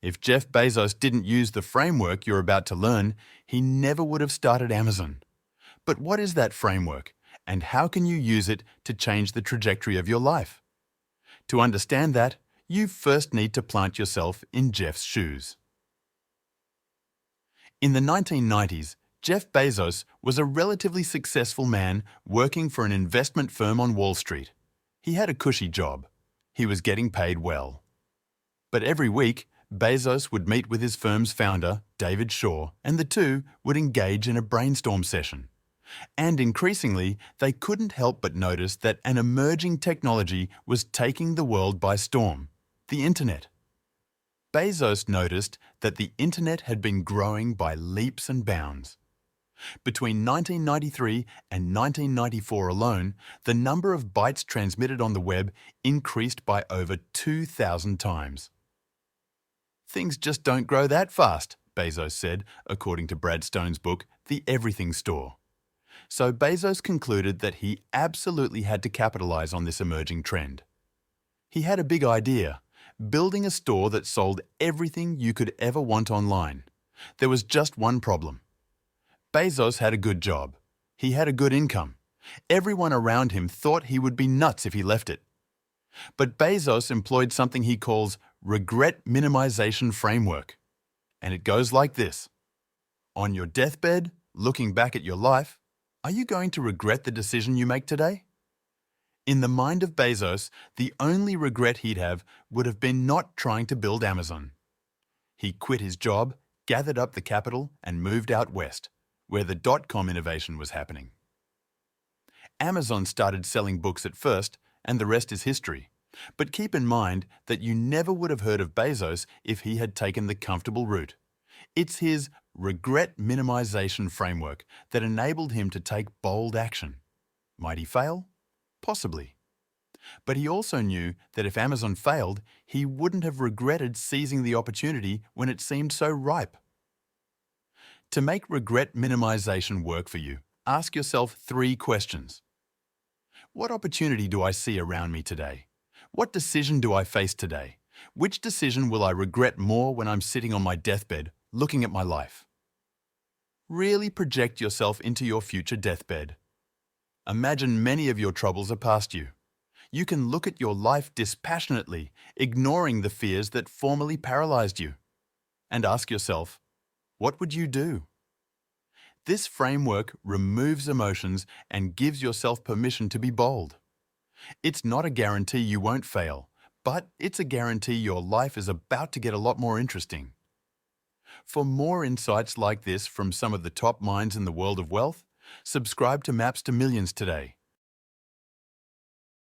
If Jeff Bezos didn't use the framework you're about to learn, he never would have started Amazon. But what is that framework, and how can you use it to change the trajectory of your life? To understand that, you first need to plant yourself in Jeff's shoes. In the 1990s, Jeff Bezos was a relatively successful man working for an investment firm on Wall Street. He had a cushy job. He was getting paid well. But every week, Bezos would meet with his firm's founder, David Shaw, and the two would engage in a brainstorm session. And increasingly, they couldn't help but notice that an emerging technology was taking the world by storm: the Internet. Bezos noticed that the Internet had been growing by leaps and bounds. Between 1993 and 1994 alone, the number of bytes transmitted on the web increased by over 2,000 times. Things just don't grow that fast, Bezos said, according to Brad Stone's book, The Everything Store. So Bezos concluded that he absolutely had to capitalize on this emerging trend. He had a big idea: building a store that sold everything you could ever want online. There was just one problem. Bezos had a good job. He had a good income. Everyone around him thought he would be nuts if he left it. But Bezos employed something he calls Regret Minimization Framework. And it goes like this. On your deathbed, looking back at your life, are you going to regret the decision you make today? In the mind of Bezos, the only regret he'd have would have been not trying to build Amazon. He quit his job, gathered up the capital, and moved out west, where the dot-com innovation was happening. Amazon started selling books at first, and the rest is history. But keep in mind that you never would have heard of Bezos if he had taken the comfortable route. It's his Regret Minimization Framework that enabled him to take bold action. Might he fail? Possibly. But he also knew that if Amazon failed, he wouldn't have regretted seizing the opportunity when it seemed so ripe. To make regret minimization work for you, ask yourself 3 questions. What opportunity do I see around me today? What decision do I face today? Which decision will I regret more when I'm sitting on my deathbed, looking at my life? Really project yourself into your future deathbed. Imagine many of your troubles are past you. You can look at your life dispassionately, ignoring the fears that formerly paralyzed you. And ask yourself, what would you do? This framework removes emotions and gives yourself permission to be bold. It's not a guarantee you won't fail, but it's a guarantee your life is about to get a lot more interesting. For more insights like this from some of the top minds in the world of wealth, subscribe to Maps to Millions today.